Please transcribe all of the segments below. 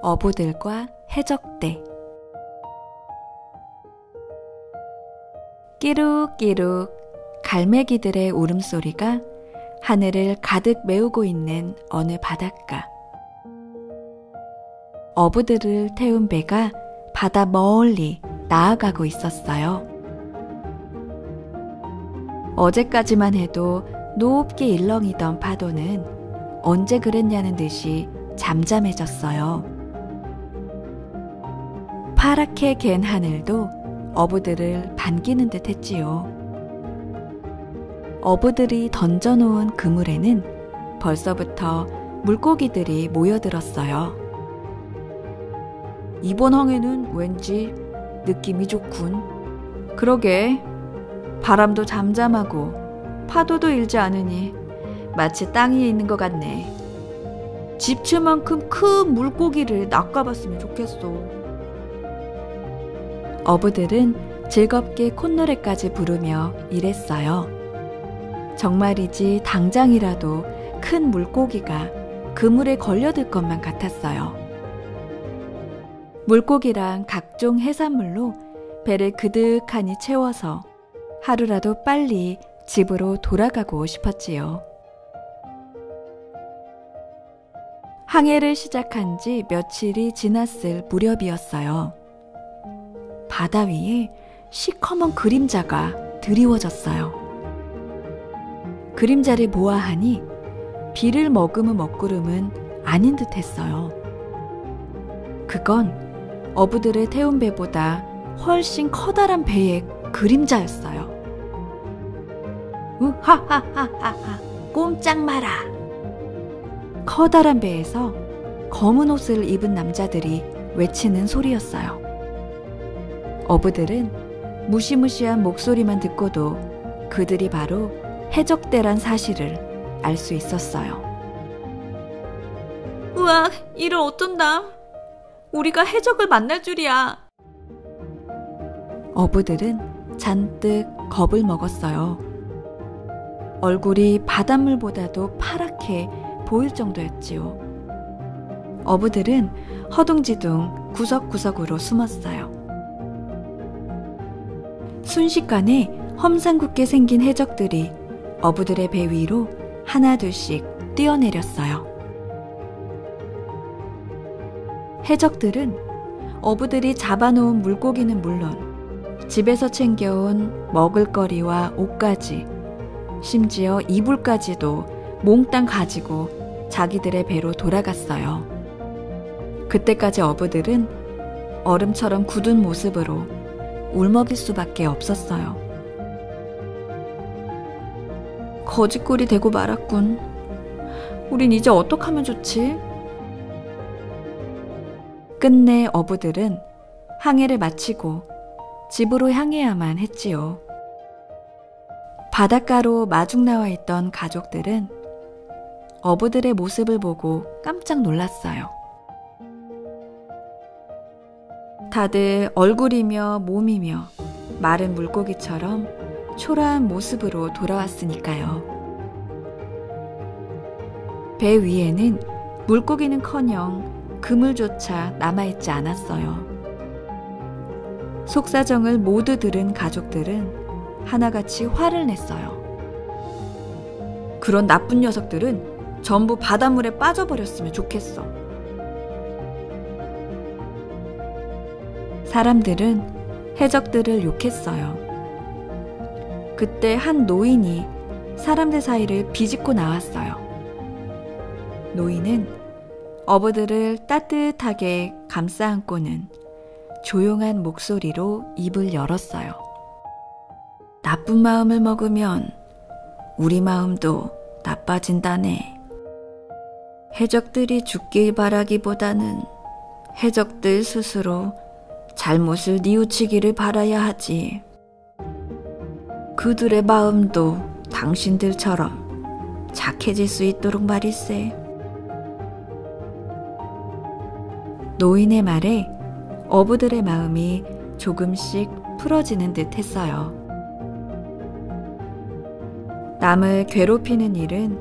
어부들과 해적대. 끼룩끼룩 갈매기들의 울음소리가 하늘을 가득 메우고 있는 어느 바닷가. 어부들을 태운 배가 바다 멀리 나아가고 있었어요. 어제까지만 해도 높게 일렁이던 파도는 언제 그랬냐는 듯이 잠잠해졌어요. 파랗게 갠 하늘도 어부들을 반기는 듯 했지요. 어부들이 던져놓은 그물에는 벌써부터 물고기들이 모여들었어요. 이번 항해는 왠지 느낌이 좋군. 그러게, 바람도 잠잠하고 파도도 일지 않으니 마치 땅 위에 있는 것 같네. 집채만큼 큰 물고기를 낚아봤으면 좋겠어. 어부들은 즐겁게 콧노래까지 부르며 일했어요. 정말이지 당장이라도 큰 물고기가 그물에 걸려들 것만 같았어요. 물고기랑 각종 해산물로 배를 그득하니 채워서 하루라도 빨리 집으로 돌아가고 싶었지요. 항해를 시작한 지 며칠이 지났을 무렵이었어요. 바다 위에 시커먼 그림자가 드리워졌어요. 그림자를 보아하니 비를 머금은 먹구름은 아닌 듯 했어요. 그건 어부들을 태운 배보다 훨씬 커다란 배의 그림자였어요. 우하하하하하, 꼼짝 마라. 커다란 배에서 검은 옷을 입은 남자들이 외치는 소리였어요. 어부들은 무시무시한 목소리만 듣고도 그들이 바로 해적대란 사실을 알 수 있었어요. 우와, 이를 어쩐다. 우리가 해적을 만날 줄이야. 어부들은 잔뜩 겁을 먹었어요. 얼굴이 바닷물보다도 파랗게 보일 정도였지요. 어부들은 허둥지둥 구석구석으로 숨었어요. 순식간에 험상궂게 생긴 해적들이 어부들의 배 위로 하나둘씩 뛰어내렸어요. 해적들은 어부들이 잡아놓은 물고기는 물론 집에서 챙겨온 먹을거리와 옷까지, 심지어 이불까지도 몽땅 가지고 자기들의 배로 돌아갔어요. 그때까지 어부들은 얼음처럼 굳은 모습으로 울먹일 수밖에 없었어요. 거지꼴이 되고 말았군. 우린 이제 어떡하면 좋지? 끝내 어부들은 항해를 마치고 집으로 향해야만 했지요. 바닷가로 마중 나와 있던 가족들은 어부들의 모습을 보고 깜짝 놀랐어요. 다들 얼굴이며 몸이며 마른 물고기처럼 초라한 모습으로 돌아왔으니까요. 배 위에는 물고기는커녕 그물조차 남아있지 않았어요. 속사정을 모두 들은 가족들은 하나같이 화를 냈어요. 그런 나쁜 녀석들은 전부 바닷물에 빠져버렸으면 좋겠어. 사람들은 해적들을 욕했어요. 그때 한 노인이 사람들 사이를 비집고 나왔어요. 노인은 어부들을 따뜻하게 감싸 안고는 조용한 목소리로 입을 열었어요. 나쁜 마음을 먹으면 우리 마음도 나빠진다네. 해적들이 죽길 바라기보다는 해적들 스스로 잘못을 뉘우치기를 바라야 하지. 그들의 마음도 당신들처럼 착해질 수 있도록 말일세. 노인의 말에 어부들의 마음이 조금씩 풀어지는 듯 했어요. 남을 괴롭히는 일은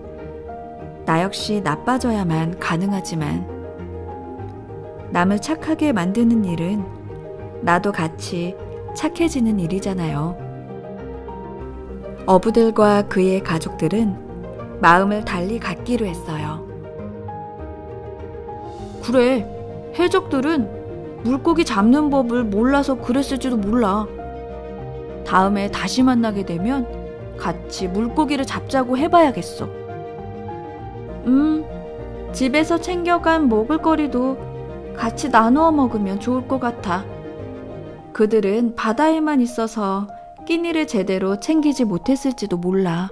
나 역시 나빠져야만 가능하지만 남을 착하게 만드는 일은 나도 같이 착해지는 일이잖아요. 어부들과 그의 가족들은 마음을 달리 갖기로 했어요. 그래, 해적들은 물고기 잡는 법을 몰라서 그랬을지도 몰라. 다음에 다시 만나게 되면 같이 물고기를 잡자고 해봐야겠어. 집에서 챙겨간 먹을거리도 같이 나누어 먹으면 좋을 것 같아. 그들은 바다에만 있어서 끼니를 제대로 챙기지 못했을지도 몰라.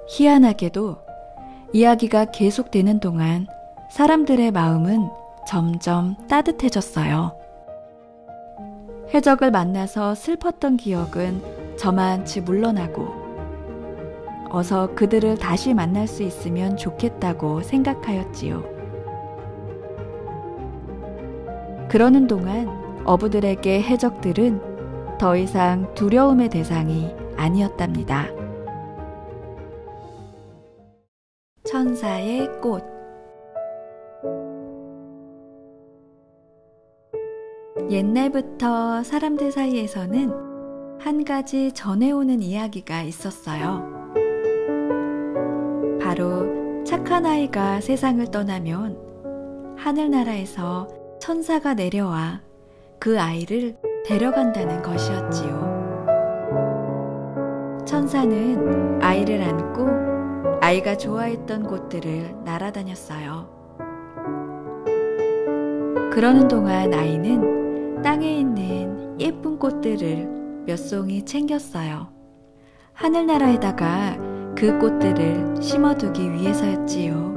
희한하게도 이야기가 계속되는 동안 사람들의 마음은 점점 따뜻해졌어요. 해적을 만나서 슬펐던 기억은 저만치 물러나고 어서 그들을 다시 만날 수 있으면 좋겠다고 생각하였지요. 그러는 동안 어부들에게 해적들은 더 이상 두려움의 대상이 아니었답니다. 천사의 꽃. 옛날부터 사람들 사이에서는 한 가지 전해오는 이야기가 있었어요. 바로 착한 아이가 세상을 떠나면 하늘나라에서 천사가 내려와 그 아이를 데려간다는 것이었지요. 천사는 아이를 안고 아이가 좋아했던 곳들을 날아다녔어요. 그러는 동안 아이는 땅에 있는 예쁜 꽃들을 몇 송이 챙겼어요. 하늘나라에다가 그 꽃들을 심어두기 위해서였지요.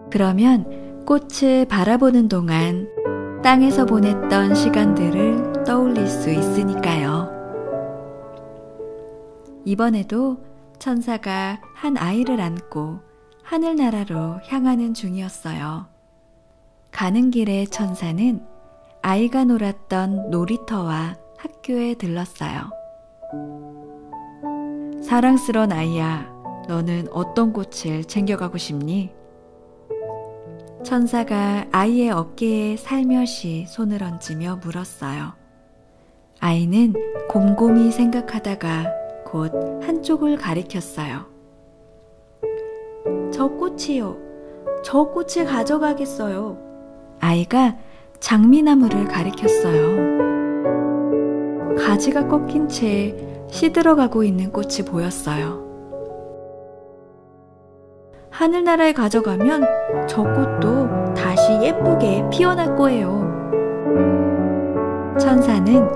그러면 꽃을 바라보는 동안 땅에서 보냈던 시간들을 떠올릴 수 있으니까요. 이번에도 천사가 한 아이를 안고 하늘나라로 향하는 중이었어요. 가는 길에 천사는 아이가 놀았던 놀이터와 학교에 들렀어요. 사랑스러운 아이야, 너는 어떤 꽃을 챙겨가고 싶니? 천사가 아이의 어깨에 살며시 손을 얹으며 물었어요. 아이는 곰곰이 생각하다가 곧 한쪽을 가리켰어요. 저 꽃이요. 저 꽃을 가져가겠어요. 아이가 장미나무를 가리켰어요. 가지가 꺾인 채 시들어가고 있는 꽃이 보였어요. 하늘나라에 가져가면 저 꽃도 다시 예쁘게 피어날 거예요. 천사는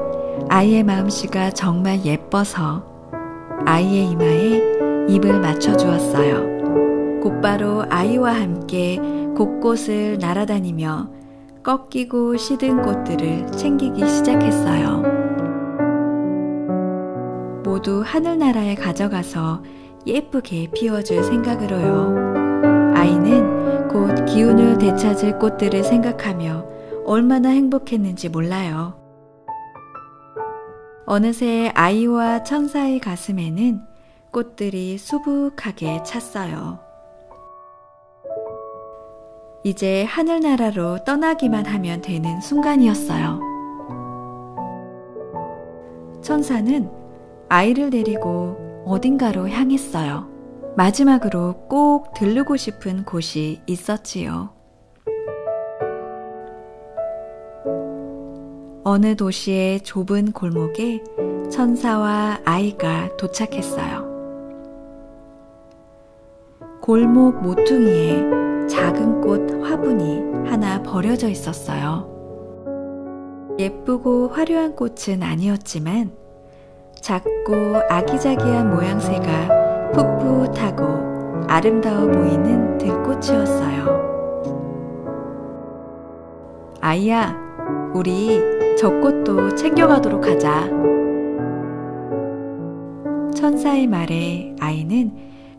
아이의 마음씨가 정말 예뻐서 아이의 이마에 입을 맞춰주었어요. 곧바로 아이와 함께 곳곳을 날아다니며 꺾이고 시든 꽃들을 챙기기 시작했어요. 모두 하늘나라에 가져가서 예쁘게 피워줄 생각으로요. 아이는 곧 기운을 되찾을 꽃들을 생각하며 얼마나 행복했는지 몰라요. 어느새 아이와 천사의 가슴에는 꽃들이 수북하게 찼어요. 이제 하늘나라로 떠나기만 하면 되는 순간이었어요. 천사는 아이를 데리고 어딘가로 향했어요. 마지막으로 꼭 들르고 싶은 곳이 있었지요. 어느 도시의 좁은 골목에 천사와 아이가 도착했어요. 골목 모퉁이에 작은 꽃 화분이 하나 버려져 있었어요. 예쁘고 화려한 꽃은 아니었지만 작고 아기자기한 모양새가 풋풋하고 아름다워 보이는 들꽃이었어요. 아이야, 우리 저 꽃도 챙겨가도록 하자. 천사의 말에 아이는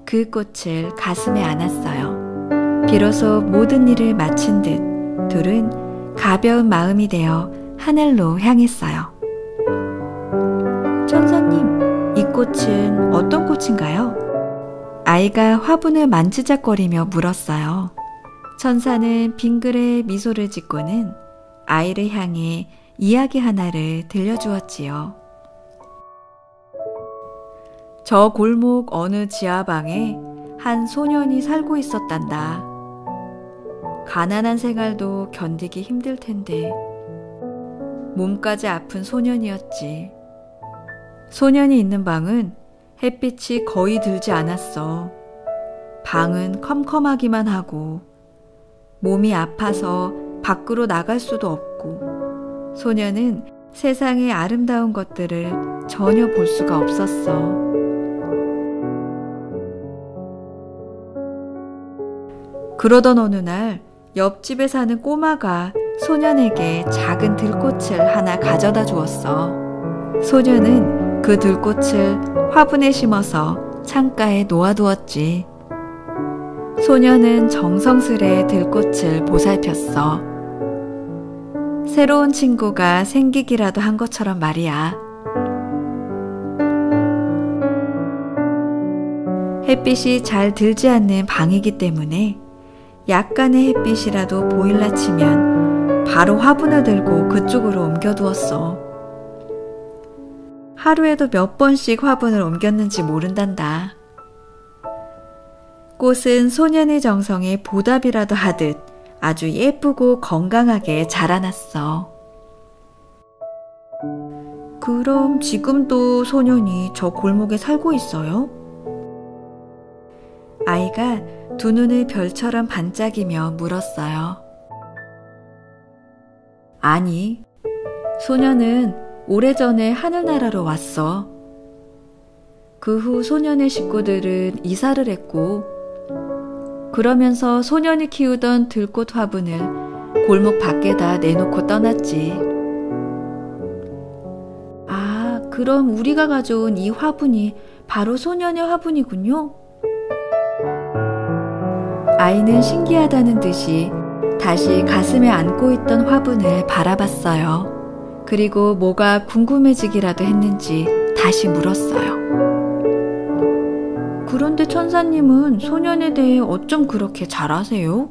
그 꽃을 가슴에 안았어요. 비로소 모든 일을 마친 듯 둘은 가벼운 마음이 되어 하늘로 향했어요. 천사님, 이 꽃은 어떤 꽃인가요? 아이가 화분을 만지작거리며 물었어요. 천사는 빙그레 미소를 짓고는 아이를 향해 이야기 하나를 들려주었지요. 저 골목 어느 지하방에 한 소년이 살고 있었단다. 가난한 생활도 견디기 힘들 텐데 몸까지 아픈 소년이었지. 소년이 있는 방은 햇빛이 거의 들지 않았어. 방은 컴컴하기만 하고 몸이 아파서 밖으로 나갈 수도 없고 소년은 세상의 아름다운 것들을 전혀 볼 수가 없었어. 그러던 어느 날 옆집에 사는 꼬마가 소년에게 작은 들꽃을 하나 가져다 주었어. 소년은 그 들꽃을 화분에 심어서 창가에 놓아두었지. 소년은 정성스레 들꽃을 보살폈어. 새로운 친구가 생기기라도 한 것처럼 말이야. 햇빛이 잘 들지 않는 방이기 때문에 약간의 햇빛이라도 보일라 치면 바로 화분을 들고 그쪽으로 옮겨두었어. 하루에도 몇 번씩 화분을 옮겼는지 모른단다. 꽃은 소년의 정성에 보답이라도 하듯 아주 예쁘고 건강하게 자라났어. 그럼 지금도 소년이 저 골목에 살고 있어요? 아이가 두 눈을 별처럼 반짝이며 물었어요. 아니, 소년은 오래전에 하늘나라로 왔어. 그 후 소년의 식구들은 이사를 했고 그러면서 소년이 키우던 들꽃 화분을 골목 밖에다 내놓고 떠났지. 아, 그럼 우리가 가져온 이 화분이 바로 소년의 화분이군요? 아이는 신기하다는 듯이 다시 가슴에 안고 있던 화분을 바라봤어요. 그리고 뭐가 궁금해지기라도 했는지 다시 물었어요. 그런데 천사님은 소년에 대해 어쩜 그렇게 잘 아세요?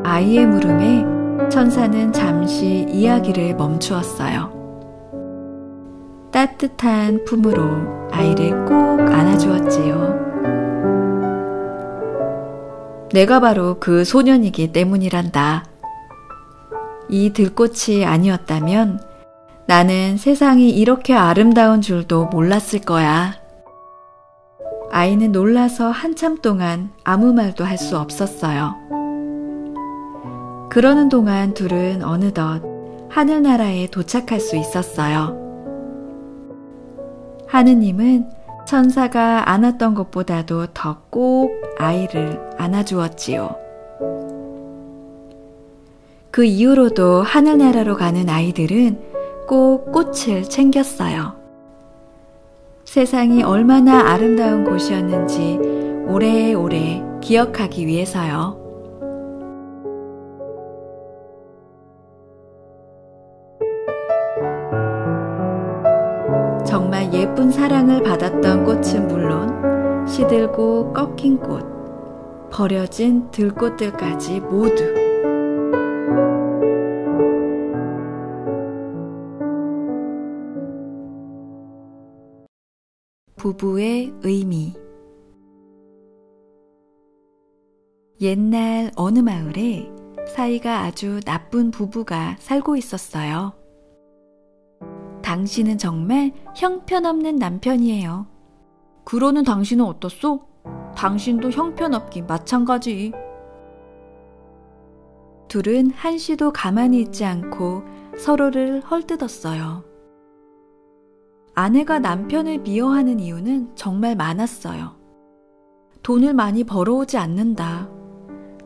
아이의 물음에 천사는 잠시 이야기를 멈추었어요. 따뜻한 품으로 아이를 꼭 안아주었지요. 내가 바로 그 소년이기 때문이란다. 이 들꽃이 아니었다면 나는 세상이 이렇게 아름다운 줄도 몰랐을 거야. 아이는 놀라서 한참 동안 아무 말도 할 수 없었어요. 그러는 동안 둘은 어느덧 하늘나라에 도착할 수 있었어요. 하느님은 천사가 안았던 것보다도 더 꼭 아이를 안아주었지요. 그 이후로도 하늘나라로 가는 아이들은 꼭 꽃을 챙겼어요. 세상이 얼마나 아름다운 곳이었는지 오래오래 기억하기 위해서요. 정말 예쁜 사랑을 받았던 꽃은 물론 시들고 꺾인 꽃, 버려진 들꽃들까지 모두. 부부의 의미. 옛날 어느 마을에 사이가 아주 나쁜 부부가 살고 있었어요. 당신은 정말 형편없는 남편이에요. 그러는 당신은 어떻소? 당신도 형편없기 마찬가지. 둘은 한시도 가만히 있지 않고 서로를 헐뜯었어요. 아내가 남편을 미워하는 이유는 정말 많았어요. 돈을 많이 벌어오지 않는다.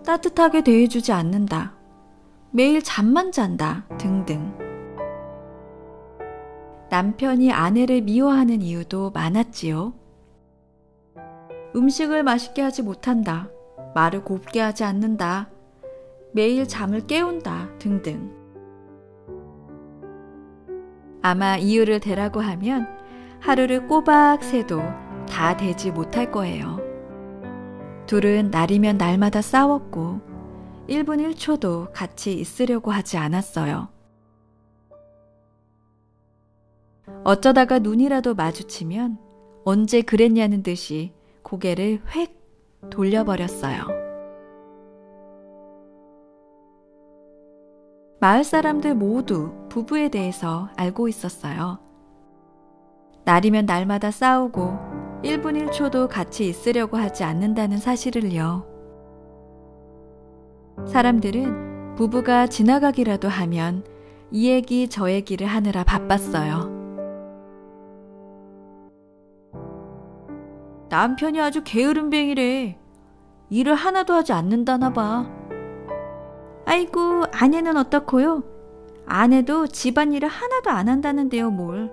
따뜻하게 대해주지 않는다. 매일 잠만 잔다. 등등. 남편이 아내를 미워하는 이유도 많았지요. 음식을 맛있게 하지 못한다. 말을 곱게 하지 않는다. 매일 잠을 깨운다. 등등. 아마 이유를 대라고 하면 하루를 꼬박 새도 다 되지 못할 거예요. 둘은 날이면 날마다 싸웠고 1분 1초도 같이 있으려고 하지 않았어요. 어쩌다가 눈이라도 마주치면 언제 그랬냐는 듯이 고개를 획 돌려버렸어요. 마을 사람들 모두 부부에 대해서 알고 있었어요. 날이면 날마다 싸우고 1분 1초도 같이 있으려고 하지 않는다는 사실을요. 사람들은 부부가 지나가기라도 하면 이 얘기 저 얘기를 하느라 바빴어요. 남편이 아주 게으름뱅이래. 일을 하나도 하지 않는다나 봐. 아이고, 아내는 어떻고요? 아내도 집안일을 하나도 안 한다는데요, 뭘.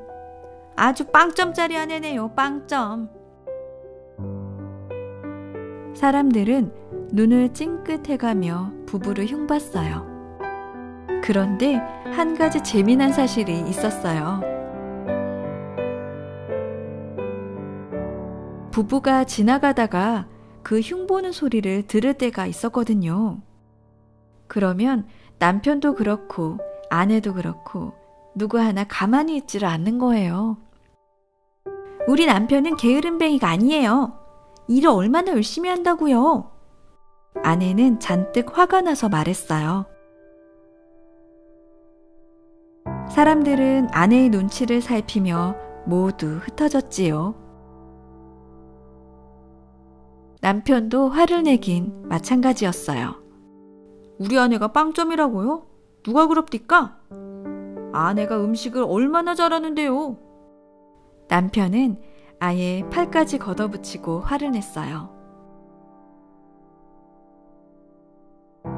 아주 빵점짜리 아내네요, 빵점. 사람들은 눈을 찡긋해가며 부부를 흉봤어요. 그런데 한 가지 재미난 사실이 있었어요. 부부가 지나가다가 그 흉보는 소리를 들을 때가 있었거든요. 그러면 남편도 그렇고 아내도 그렇고 누구 하나 가만히 있지를 않는 거예요. 우리 남편은 게으름뱅이가 아니에요. 일을 얼마나 열심히 한다고요. 아내는 잔뜩 화가 나서 말했어요. 사람들은 아내의 눈치를 살피며 모두 흩어졌지요. 남편도 화를 내긴 마찬가지였어요. 우리 아내가 빵점이라고요? 누가 그럽디까? 아내가 음식을 얼마나 잘하는데요. 남편은 아예 팔까지 걷어붙이고 화를 냈어요.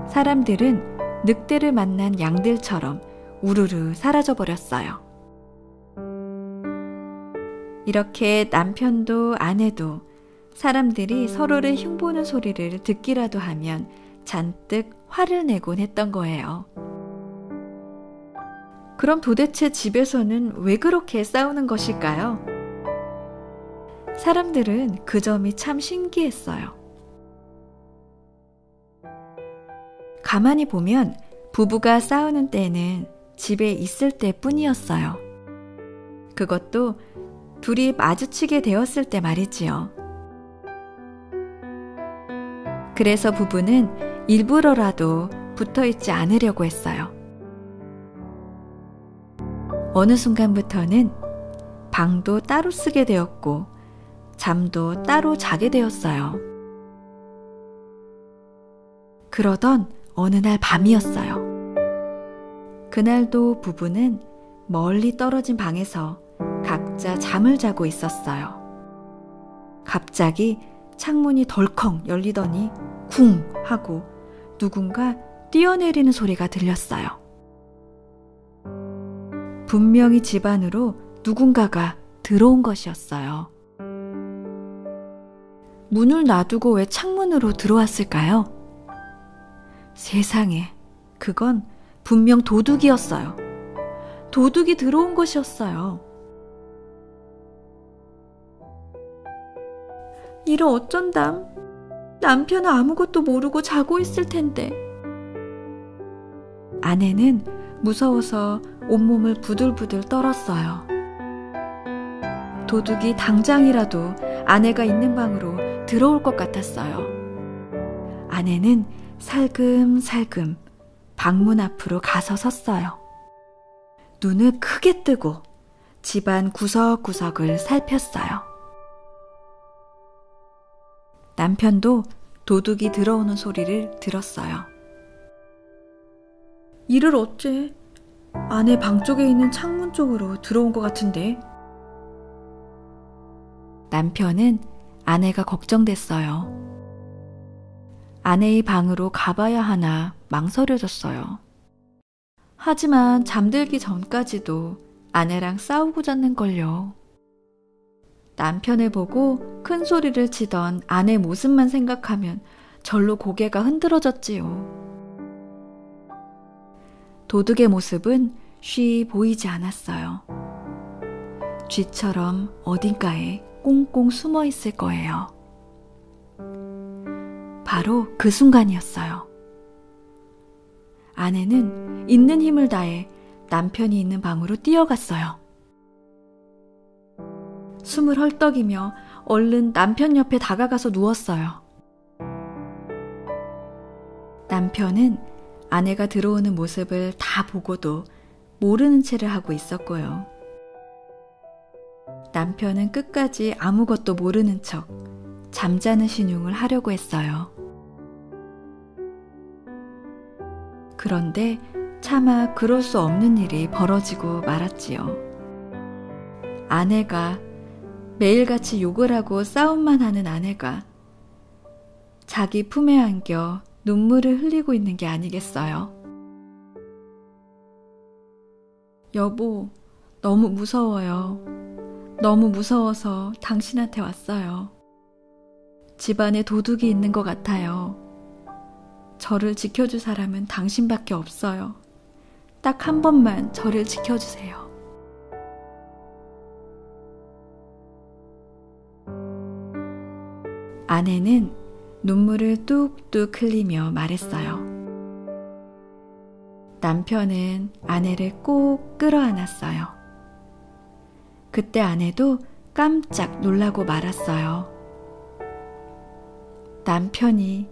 사람들은 늑대를 만난 양들처럼 우르르 사라져버렸어요. 이렇게 남편도 아내도 사람들이 서로를 흉보는 소리를 듣기라도 하면 잔뜩 화를 내곤 했던 거예요. 그럼 도대체 집에서는 왜 그렇게 싸우는 것일까요? 사람들은 그 점이 참 신기했어요. 가만히 보면 부부가 싸우는 때는 집에 있을 때뿐이었어요. 그것도 둘이 마주치게 되었을 때 말이지요. 그래서 부부는 일부러라도 붙어있지 않으려고 했어요. 어느 순간부터는 방도 따로 쓰게 되었고 잠도 따로 자게 되었어요. 그러던 어느 날 밤이었어요. 그날도 부부는 멀리 떨어진 방에서 각자 잠을 자고 있었어요. 갑자기 창문이 덜컹 열리더니 쿵 하고 누군가 뛰어내리는 소리가 들렸어요. 분명히 집 안으로 누군가가 들어온 것이었어요. 문을 놔두고 왜 창문으로 들어왔을까요? 세상에, 그건 분명 도둑이었어요. 도둑이 들어온 것이었어요. 이를 어쩐담? 남편은 아무것도 모르고 자고 있을 텐데. 아내는 무서워서 온몸을 부들부들 떨었어요. 도둑이 당장이라도 아내가 있는 방으로 들어올 것 같았어요. 아내는 살금살금 방문 앞으로 가서 섰어요. 눈을 크게 뜨고 집안 구석구석을 살폈어요. 남편도 도둑이 들어오는 소리를 들었어요. 이를 어째? 아내 방 쪽에 있는 창문 쪽으로 들어온 것 같은데. 남편은 아내가 걱정됐어요. 아내의 방으로 가봐야 하나 망설여졌어요. 하지만 잠들기 전까지도 아내랑 싸우고 잤는걸요. 남편을 보고 큰 소리를 치던 아내 모습만 생각하면 절로 고개가 흔들어졌지요. 도둑의 모습은 쉬 보이지 않았어요. 쥐처럼 어딘가에 꽁꽁 숨어 있을 거예요. 바로 그 순간이었어요. 아내는 있는 힘을 다해 남편이 있는 방으로 뛰어갔어요. 숨을 헐떡이며 얼른 남편 옆에 다가가서 누웠어요. 남편은 아내가 들어오는 모습을 다 보고도 모르는 채를 하고 있었고요. 남편은 끝까지 아무것도 모르는 척 잠자는 신용을 하려고 했어요. 그런데 차마 그럴 수 없는 일이 벌어지고 말았지요. 아내가 매일같이 욕을 하고 싸움만 하는 아내가 자기 품에 안겨 눈물을 흘리고 있는 게 아니겠어요. 여보, 너무 무서워요. 너무 무서워서 당신한테 왔어요. 집안에 도둑이 있는 것 같아요. 저를 지켜줄 사람은 당신밖에 없어요. 딱 한 번만 저를 지켜주세요. 아내는 눈물을 뚝뚝 흘리며 말했어요. 남편은 아내를 꼭 끌어안았어요. 그때 아내도 깜짝 놀라고 말았어요. 남편이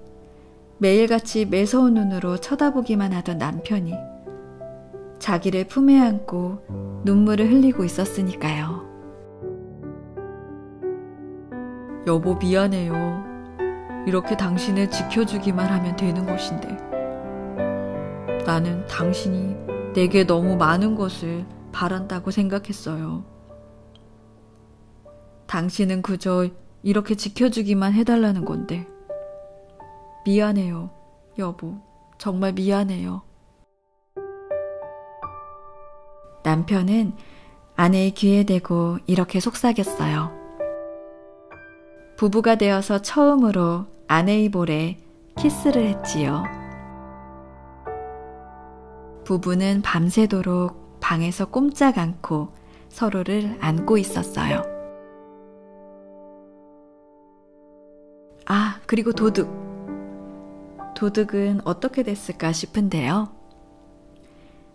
매일같이 매서운 눈으로 쳐다보기만 하던 남편이 자기를 품에 안고 눈물을 흘리고 있었으니까요. 여보, 미안해요. 이렇게 당신을 지켜주기만 하면 되는 것인데 나는 당신이 내게 너무 많은 것을 바란다고 생각했어요. 당신은 그저 이렇게 지켜주기만 해달라는 건데 미안해요, 여보. 정말 미안해요. 남편은 아내의 귀에 대고 이렇게 속삭였어요. 부부가 되어서 처음으로 아내의 볼에 키스를 했지요. 부부는 밤새도록 방에서 꼼짝 않고 서로를 안고 있었어요. 아, 그리고 도둑. 도둑은 어떻게 됐을까 싶은데요.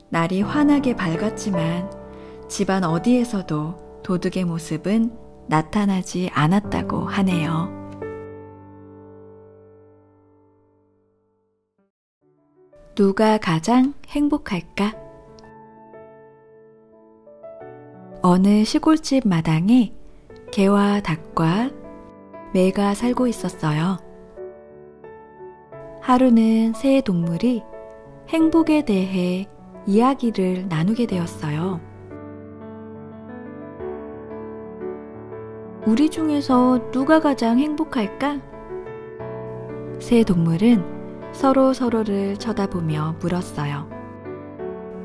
날이 환하게 밝았지만 집안 어디에서도 도둑의 모습은 나타나지 않았다고 하네요. 누가 가장 행복할까? 어느 시골집 마당에 개와 닭과 매가 살고 있었어요. 하루는 세 동물이 행복에 대해 이야기를 나누게 되었어요. 우리 중에서 누가 가장 행복할까? 세 동물은 서로를 쳐다보며 물었어요.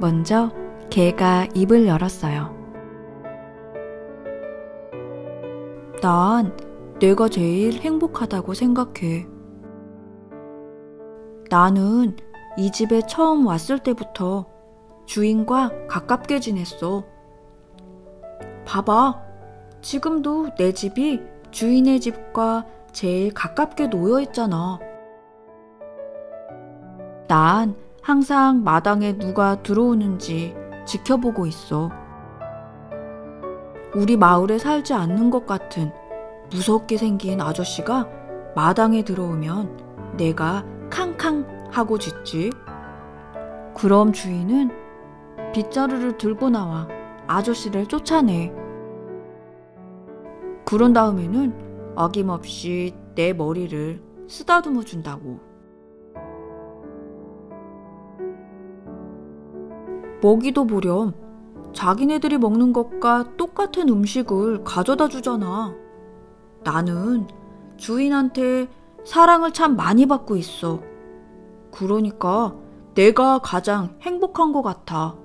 먼저 개가 입을 열었어요. 난 내가 제일 행복하다고 생각해. 나는 이 집에 처음 왔을 때부터 주인과 가깝게 지냈어. 봐봐. 지금도 내 집이 주인의 집과 제일 가깝게 놓여 있잖아. 난 항상 마당에 누가 들어오는지 지켜보고 있어. 우리 마을에 살지 않는 것 같은 무섭게 생긴 아저씨가 마당에 들어오면 내가 캉캉 하고 짖지. 그럼 주인은 빗자루를 들고 나와 아저씨를 쫓아내. 그런 다음에는 어김없이 내 머리를 쓰다듬어 준다고. 먹이도 보렴 자기네들이 먹는 것과 똑같은 음식을 가져다 주잖아. 나는 주인한테 사랑을 참 많이 받고 있어. 그러니까 내가 가장 행복한 것 같아.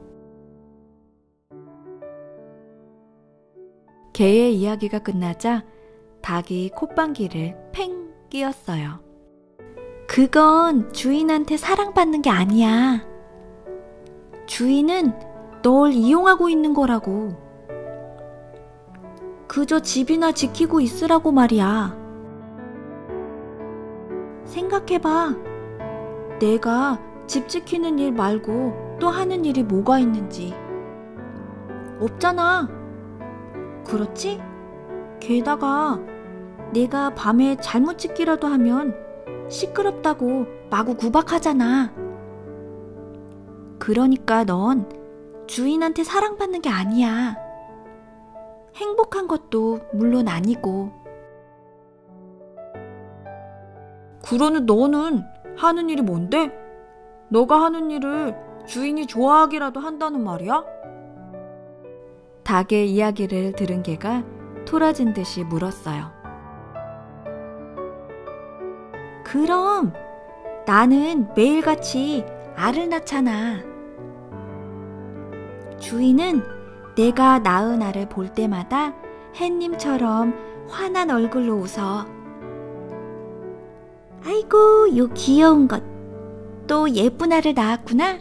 개의 이야기가 끝나자 닭이 콧방귀를 팽 끼었어요. 그건 주인한테 사랑받는 게 아니야. 주인은 널 이용하고 있는 거라고. 그저 집이나 지키고 있으라고 말이야. 생각해봐. 내가 집 지키는 일 말고 또 하는 일이 뭐가 있는지. 없잖아. 그렇지? 게다가 내가 밤에 잘못 짓기라도 하면 시끄럽다고 마구 구박하잖아. 그러니까 넌 주인한테 사랑받는 게 아니야. 행복한 것도 물론 아니고. 그러는 너는 하는 일이 뭔데? 너가 하는 일을 주인이 좋아하기라도 한다는 말이야? 닭의 이야기를 들은 개가 토라진 듯이 물었어요. 그럼 나는 매일같이 알을 낳잖아. 주인은 내가 낳은 알을 볼 때마다 햇님처럼 환한 얼굴로 웃어. 아이고, 요 귀여운 것. 또 예쁜 알을 낳았구나.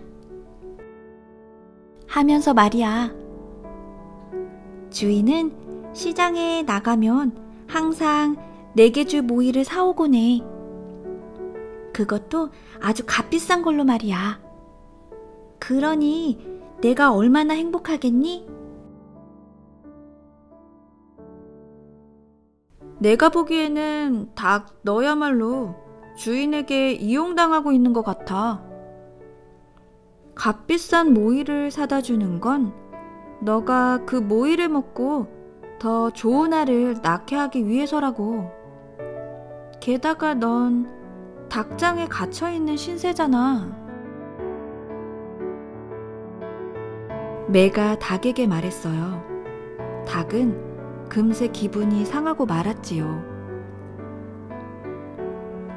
하면서 말이야. 주인은 시장에 나가면 항상 내게줄 모이를 사오곤 해. 그것도 아주 값비싼 걸로 말이야. 그러니 내가 얼마나 행복하겠니? 내가 보기에는 닭 너야말로 주인에게 이용당하고 있는 것 같아. 값비싼 모이를 사다 주는 건 너가 그 모이를 먹고 더 좋은 알을 낳게 하기 위해서라고. 게다가 넌 닭장에 갇혀있는 신세잖아. 매가 닭에게 말했어요. 닭은 금세 기분이 상하고 말았지요.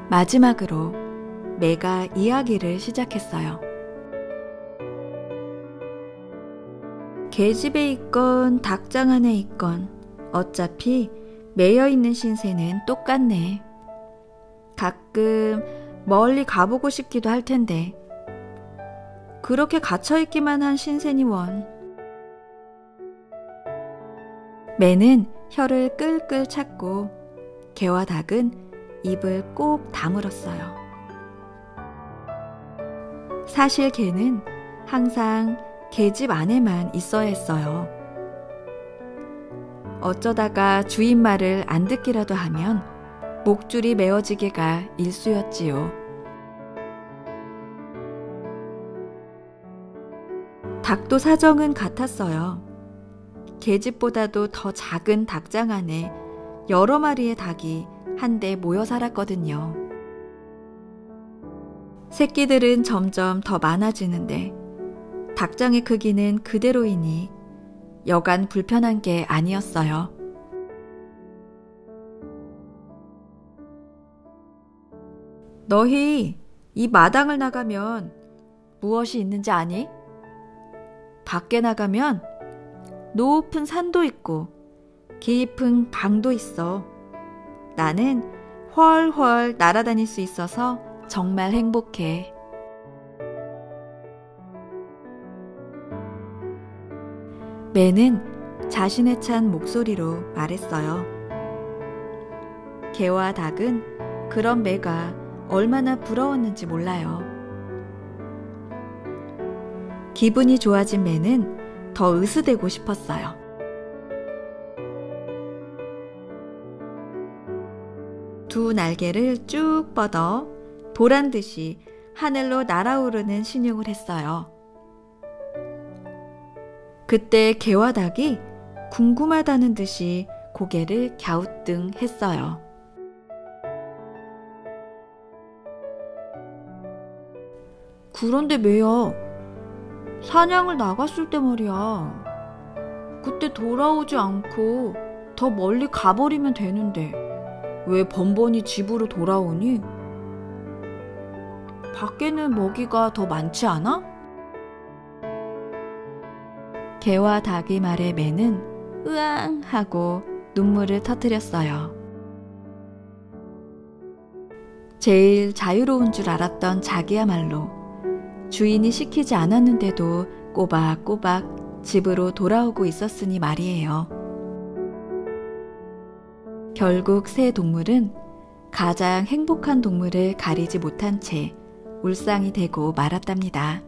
마지막으로 매가 이야기를 시작했어요. 개집에 있건 닭장 안에 있건 어차피 매여있는 신세는 똑같네. 가끔 멀리 가보고 싶기도 할 텐데 그렇게 갇혀있기만 한 신세니 원. 매는 혀를 끌끌 찾고 개와 닭은 입을 꼭 다물었어요. 사실 개는 항상 개집 안에만 있어야 했어요. 어쩌다가 주인 말을 안 듣기라도 하면 목줄이 메어지기가 일쑤였지요. 닭도 사정은 같았어요. 개집보다도 더 작은 닭장 안에 여러 마리의 닭이 한데 모여 살았거든요. 새끼들은 점점 더 많아지는데 닭장의 크기는 그대로이니 여간 불편한 게 아니었어요. 너희 이 마당을 나가면 무엇이 있는지 아니? 밖에 나가면 높은 산도 있고 깊은 강도 있어. 나는 훨훨 날아다닐 수 있어서 정말 행복해. 매는 자신의 찬 목소리로 말했어요. 개와 닭은 그런 매가 얼마나 부러웠는지 몰라요. 기분이 좋아진 매는 더 으스대고 싶었어요. 두 날개를 쭉 뻗어 보란듯이 하늘로 날아오르는 신용을 했어요. 그때 개와 닭이 궁금하다는 듯이 고개를 갸우뚱했어요. 그런데 매야, 사냥을 나갔을 때 말이야. 그때 돌아오지 않고 더 멀리 가버리면 되는데 왜 번번이 집으로 돌아오니? 밖에는 먹이가 더 많지 않아? 개와 닭의 말에 매는 으앙 하고 눈물을 터뜨렸어요. 제일 자유로운 줄 알았던 자기야말로 주인이 시키지 않았는데도 꼬박꼬박 집으로 돌아오고 있었으니 말이에요. 결국 새 동물은 가장 행복한 동물을 가리지 못한 채 울상이 되고 말았답니다.